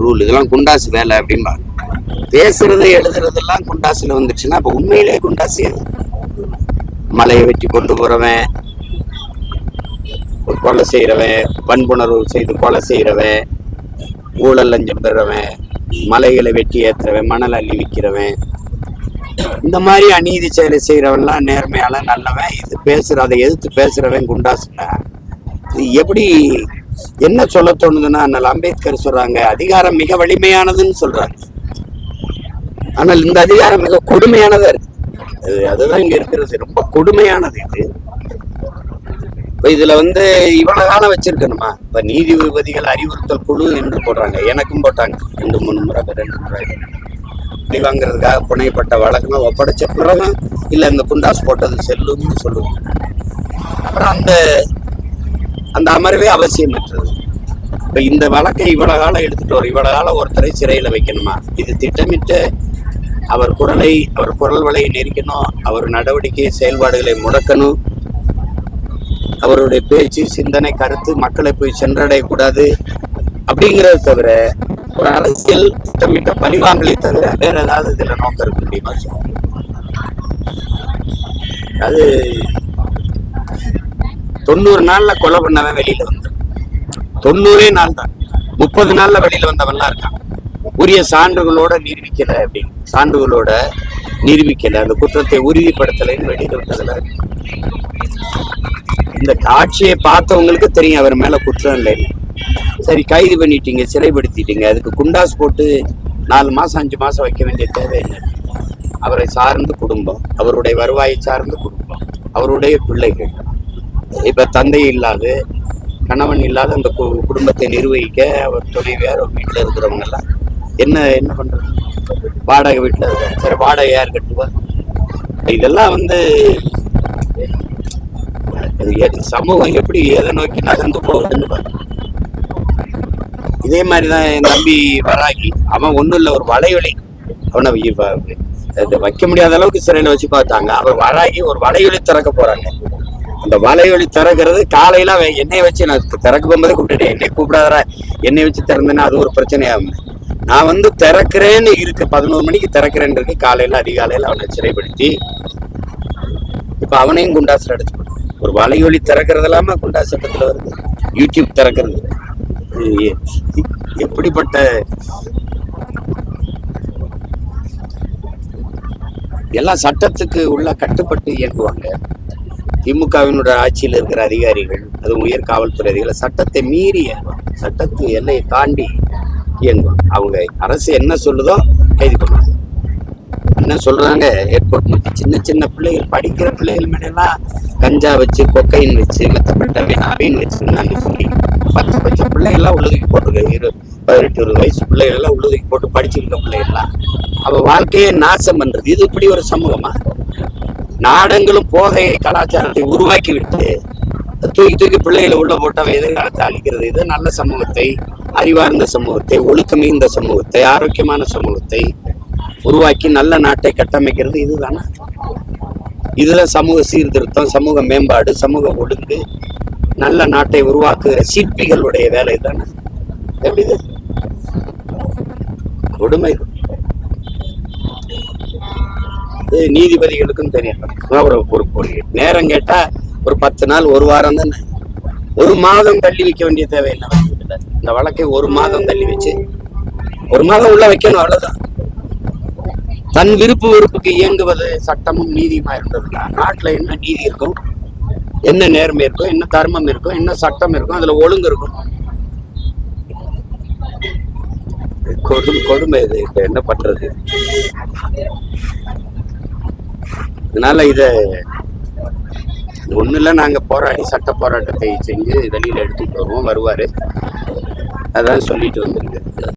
Rule, இதெல்லாம் குண்டாசு வேலை அப்படின்பா. பேசுறது எழுதுறதெல்லாம் குண்டாசுல வந்துச்சுன்னா அப்ப உண்மையிலே குண்டாசு மலையை வெட்டி கொண்டு போறவன், கொலை செய்யறவன், வன்புணர்வு செய்து கொலை செய்யறவன், ஊழல் லஞ்சம் பெறவன், மலைகளை வெட்டி ஏத்துறவன், மணல் அள்ளி விற்கிறவன், இந்த மாதிரி அநீதி செயலை செய்யறவன்லாம் நேர்மையால நல்லவன். இது அதை எதிர்த்து பேசுறவன் குண்டாசுல. இது எப்படி என்ன சொல்ல தோணுதுன்னா, அண்ணல் அம்பேத்கர் சொல்றாங்க, அதிகாரம் மிக வலிமையானதுன்னு சொல்றாங்க. ஆனால் இந்த அதிகாரம் மிக கொடுமையானதா இருக்கு. அதுதான் இங்க இருக்கிறது, ரொம்ப கொடுமையானது இது. இதுல இவ்வளவு காலம் வச்சிருக்கணுமா? இப்ப நீதிபதிகள் அறிவுறுத்தல் குழு என்று போடுறாங்க, எனக்கும் போட்டாங்க 2-3 முறை 2 முறை வாங்குறதுக்காக புனையப்பட்ட வழக்கமா ஒப்படைச்ச பிறகு இல்ல இந்த குண்டாஸ் போட்டது செல்லும்னு சொல்லுவோம். அப்புறம் அந்த அமர்வே அவசியமற்றது. இப்ப இந்த வழக்கை இவ்வளவு காலம் எடுத்துட்டு வரும், இவ்வளவு காலம் ஒருத்தரை சிறையில வைக்கணுமா? இது திட்டமிட்டு அவர் குரல் வலையை நெரிக்கணும், அவர் நடவடிக்கை செயல்பாடுகளை முடக்கணும், அவருடைய பேச்சு சிந்தனை கருத்து மக்களை போய் சென்றடைய கூடாது அப்படிங்கிறத தவிர ஒரு அரசியல் திட்டமிட்ட பழிவாங்கலை தவிர வேற ஏதாவது இதுல நோக்கம் இருக்க முடியுமா? அது 90 நாள்ல கொலை பண்ணவன் வெளியில வந்தான், 90 நாள் தான், 30 நாள்ல வெளியில வந்தவன்லாம் இருக்கான். உரிய சான்றுகளோட நிரூபிக்கல, அப்படின்னு சான்றுகளோட நிரூபிக்கல, அந்த குற்றத்தை உறுதிப்படுத்தலைன்னு வெளியில வந்ததுல இந்த காட்சியை பார்த்தவங்களுக்கு தெரியும் அவர் மேல குற்றம் இல்லைன்னு. சரி, கைது பண்ணிட்டீங்க, சிறைப்படுத்திட்டீங்க, அதுக்கு குண்டாஸ் போட்டு 4 மாசம் 5 மாசம் வைக்க வேண்டிய தேவையில்லை. அவரை சார்ந்த குடும்பம், அவருடைய வருவாயை சார்ந்த குடும்பம், அவருடைய பிள்ளைகள், இப்ப தந்தை இல்லாத கணவன் இல்லாத அந்த குடும்பத்தை நிர்வகிக்க அவர் துணைவியார் வீட்டுல இருக்கிறவங்க எல்லாம் என்ன பண்றது? வாடகை வீட்டுல இருக்க, சரி வாடகை யார் கட்டுவா? இதெல்லாம் சமூகம் எப்படி எதை நோக்கி நகர்ந்து போகுதுன்னு பாருங்க. இதே மாதிரிதான் என் தம்பி வராகி, அவன் ஒண்ணும் இல்லை, ஒரு வலையொலி, அவனை வைக்க முடியாத அளவுக்கு சிறையில வச்சு பார்த்தாங்க. அவன் வராகி ஒரு வலையொலி திறக்க போறாங்க. அந்த வலையொலி திறக்கிறது காலையில என்னைய வச்சு, நான் திறக்க போகும்போதே கூப்பிட்டுட்டேன், என்னை கூப்பிடாத, என்னை வச்சு திறந்தேன்னா அது ஒரு பிரச்சனையாகும். நான் திறக்கிறேன்னு இருக்கு, 11 மணிக்கு திறக்கிறேன்னு இருக்கு, காலையில அதிகாலையில அவனை சிறைப்படுத்தி இப்ப அவனையும் குண்டாசுல அடிச்சு போட்டு, ஒரு வலையொலி திறக்கிறது இல்லாம குண்டா சட்டத்துல வருது, யூடியூப் திறக்கிறது. எப்படிப்பட்ட எல்லாம் சட்டத்துக்கு உள்ள கட்டுப்பட்டு இயங்குவாங்க. திமுகவினுடைய ஆட்சியில் இருக்கிற அதிகாரிகள், அது உயர் காவல்துறை அதிகாரிகள் சட்டத்தை மீறி இயங்குவாங்க, சட்டத்து எல்லையை தாண்டி இயங்குவாங்க. அவங்க அரசு என்ன சொல்லுதோ கைது பண்ணுவாங்க. என்ன சொல்றாங்க, ஏர்போர்ட் சின்ன சின்ன பிள்ளைகள், படிக்கிற பிள்ளைகள் மேலாம் கஞ்சா வச்சு, கொக்கைன் வச்சு, மெத்தப்பட்ட அவைன் வச்சிருந்தாங்க சொல்லி 10 பிள்ளைகள்லாம் உள்ளதுக்கு போட்டுருக்க, 18-20 வயசு பிள்ளைகள் எல்லாம் உள்ளதுக்கு போட்டு படிச்சிருக்க பிள்ளைகள்லாம் அவ வாழ்க்கையை நாசம் பண்றது. இது இப்படி ஒரு சமூகமா? நாடங்களும் போதை கலாச்சாரத்தை உருவாக்கி விட்டு தூக்கி பிள்ளைகளை உள்ள போட்டு அவ எதிர்காலத்தை அழிக்கிறது. இது நல்ல சமூகத்தை, அறிவார்ந்த சமூகத்தை, ஒழுக்கம் மிகுந்த சமூகத்தை, ஆரோக்கியமான சமூகத்தை உருவாக்கி நல்ல நாட்டை கட்டமைக்கிறது இதுதானே? இதுல சமூக சீர்திருத்தம், சமூக மேம்பாடு, சமூக ஒழுங்கு, நல்ல நாட்டை உருவாக்குகிற சிற்பிகளுடைய வேலை தானே. எப்படி கொடுமை! நீதிபதிகளுக்கும் தெரியும். ஒரு நேரம் கேட்டா ஒரு 10 நாள், 1 வாரம் தானே, 1 மாதம் தள்ளி வைக்க வேண்டிய தேவை என்ன? இந்த வழக்கை 1 மாதம் தள்ளி வச்சு 1 மாதம் உள்ள வைக்கணும், அவ்வளவுதான். தன் விருப்புக்கு இயங்குவது சட்டமும் நீதியுமா இருந்ததுன்னா நாட்டுல என்ன நீதி இருக்கும், என்ன நேர்மை இருக்கும், என்ன தர்மம் இருக்கும், என்ன சட்டம் இருக்கும், அதுல ஒழுங்கு இருக்கும். கொடுமை இது. இப்ப என்ன பண்றது? அதனால இத ஒண்ணு இல்ல, நாங்க போராடி சட்ட போராட்டத்தை செஞ்சு வெளியில எடுத்துட்டு வருவோம், வருவாரு, அதான் சொல்லிட்டு வந்திருக்கு.